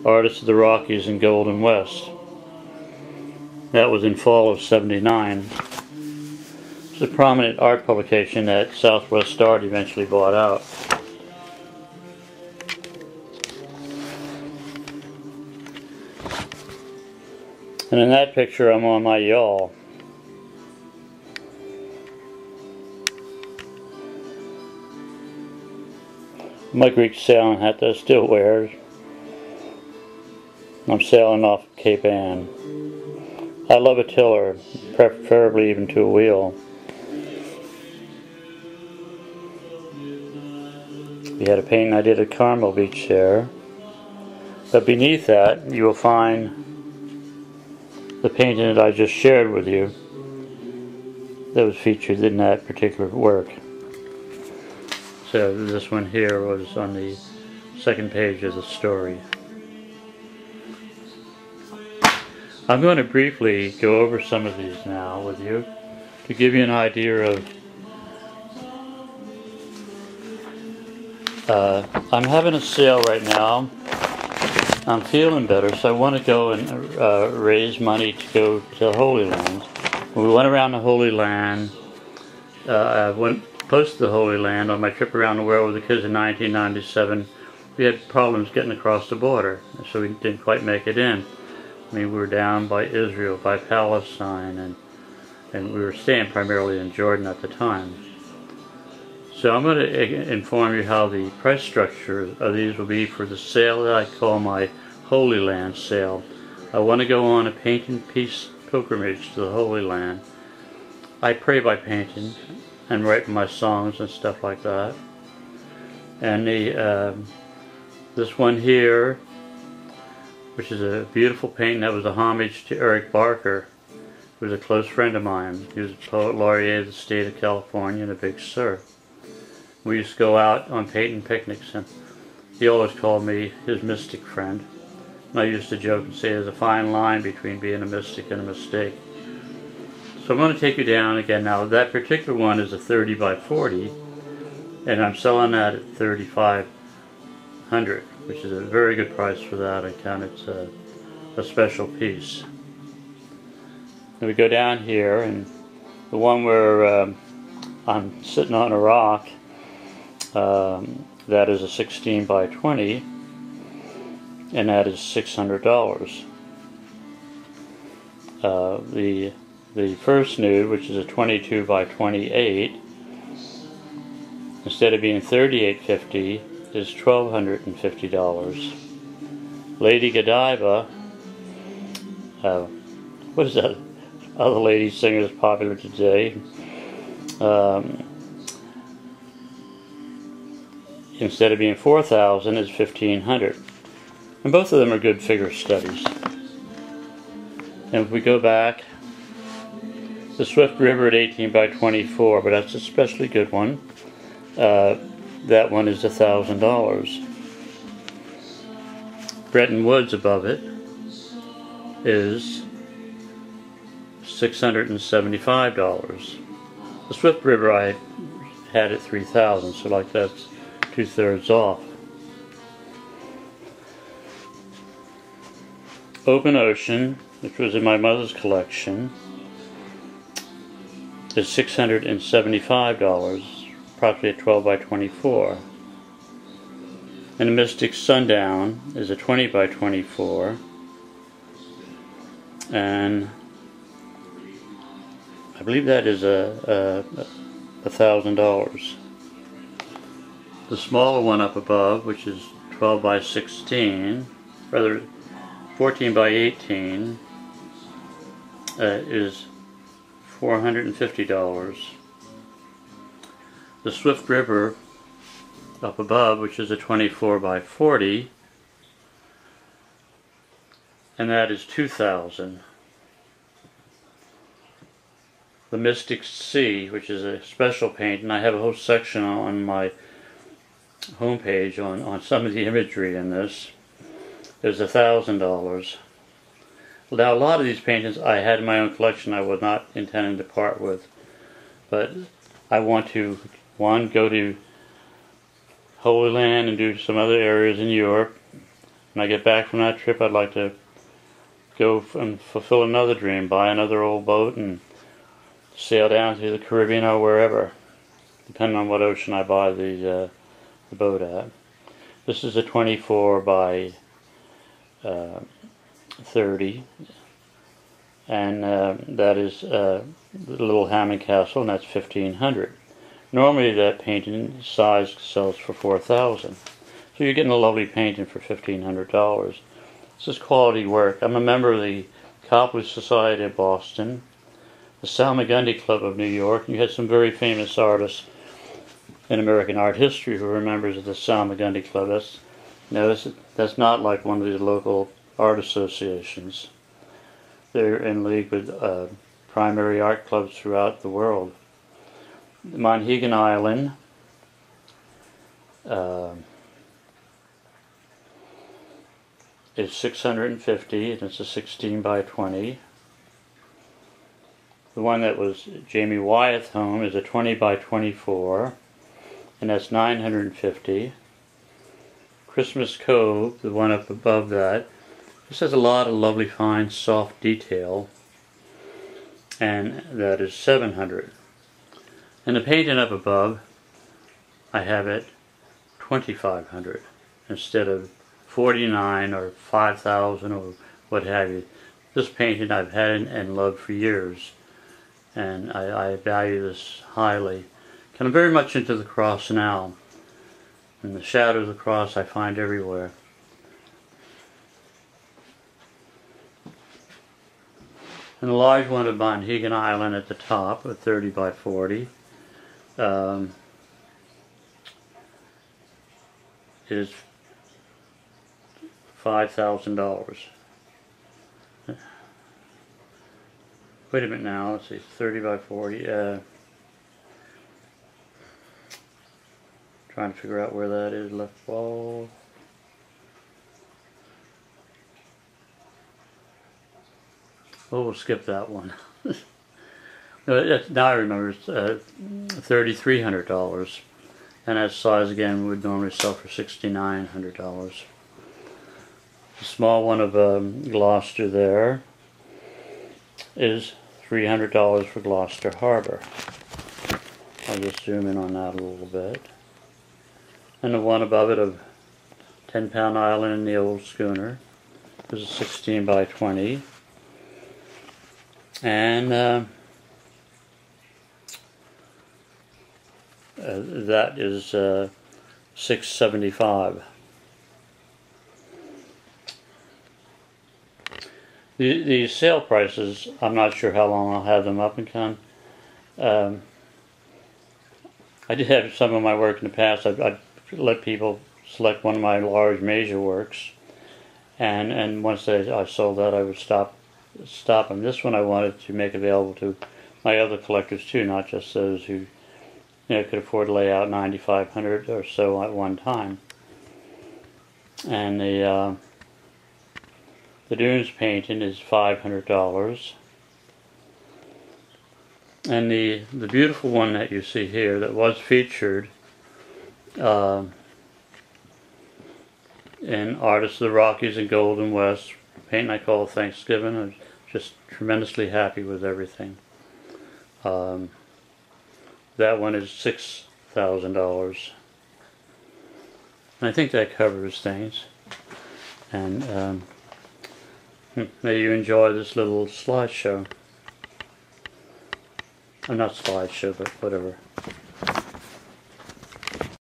Artists of the Rockies and Golden West. That was in fall of '79. It's a prominent art publication that Southwest Art eventually bought out. And in that picture I'm on my yawl. My Greek sailing hat that I still wear. I'm sailing off Cape Ann. I love a tiller, preferably even to a wheel. We had a painting I did at Carmel Beach there. But beneath that you will find the painting that I just shared with you that was featured in that particular work. So this one here was on the second page of the story. I'm going to briefly go over some of these now with you to give you an idea of I'm having a sale right now. I'm feeling better, so I want to go and raise money to go to the Holy Land. When we went around the Holy Land, I went close to the Holy Land on my trip around the world with the kids in 1997. We had problems getting across the border, so we didn't quite make it in. I mean, we were down by Israel, by Palestine, and we were staying primarily in Jordan at the time. So I'm going to inform you how the price structure of these will be for the sale that I call my Holy Land sale. I want to go on a painting piece pilgrimage to the Holy Land. I pray by painting and write my songs and stuff like that. And this one here, which is a beautiful painting that was a homage to Eric Barker, who was a close friend of mine. He was a poet laureate of the state of California and a big sir. We used to go out on painting picnics, and he always called me his mystic friend. And I used to joke and say there's a fine line between being a mystic and a mistake. So I'm going to take you down again now. That particular one is a 30 by 40, and I'm selling that at $3,500, which is a very good price for that. I count it's a special piece. Then we go down here, and the one where I'm sitting on a rock, that is a 16 by 20, and that is $600. The first nude, which is a 22 by 28, instead of being $3,850, is $1,250. Lady Godiva, what is that other lady singer that's popular today? Instead of being $4,000, is $1,500. And both of them are good figure studies. And if we go back, the Swift River at 18 by 24, but that's a especially good one. That one is $1,000. Bretton Woods above it is $675. The Swift River I had at $3,000, so like that's 2/3 off. Open Ocean, which was in my mother's collection, is $675, approximately a 12 by 24. And the Mystic Sundown is a 20 by 24, and I believe that is $1,000. The smaller one up above, which is 12 by 16, rather 14 by 18, is $450. The Swift River up above, which is a 24 by 40, and that is $2,000. The Mystic Sea, which is a special paint, and I have a whole section on my homepage on some of the imagery in this, is $1,000. Now, a lot of these paintings I had in my own collection I was not intending to part with, but I want to, one, go to Holy Land and do some other areas in Europe, when I get back from that trip, I'd like to go and fulfill another dream, buy another old boat and sail down to the Caribbean or wherever, depending on what ocean I buy the boat at. This is a 24 by 30, and that is the little Hammond Castle, and that's 1,500. Normally that painting size sells for $4,000. So you're getting a lovely painting for $1,500. This is quality work. I'm a member of the Copley Society of Boston, the Salmagundi Club of New York, and you had some very famous artists in American art history who were members of the Salmagundi Club. That's not like one of these local art associations. They're in league with primary art clubs throughout the world. Monhegan Island is 650, and it's a 16 by 20. The one that was Jamie Wyeth's home is a 20 by 24, and that's 950. Christmas Cove, the one up above that, this has a lot of lovely fine soft detail, and that is 700. And the painting up above, I have it 2,500 instead of 49 or 5,000 or what have you. This painting I've had and loved for years, and I value this highly. I'm very much into the cross now, and the shadow of the cross I find everywhere. And the large one of Monhegan Island at the top, a 30 by 40, is $5,000. Wait a minute now, let's see, 30 by 40. Trying to figure out where that is, left wall. Oh, we'll skip that one. Now I remember, it's $3,300. And that size again would normally sell for $6,900. The small one of Gloucester there is $300 for Gloucester Harbor. I'll just zoom in on that a little bit. And the one above it of 10-Pound Island in the old schooner is a 16 by 20. And that is $675. The sale prices, I'm not sure how long I'll have them up and come. I did have some of my work in the past. I'd let people select one of my large major works, and once I sold that, I would stop them. This one I wanted to make available to my other collectors too, not just those who could afford to lay out 9,500 or so at one time. And the Dunes painting is $500. And the beautiful one that you see here that was featured in Artists of the Rockies and Golden West, painting I call Thanksgiving. I was just tremendously happy with everything. That one is $6,000. And I think that covers things. And may you enjoy this little slideshow. Not slideshow, but whatever.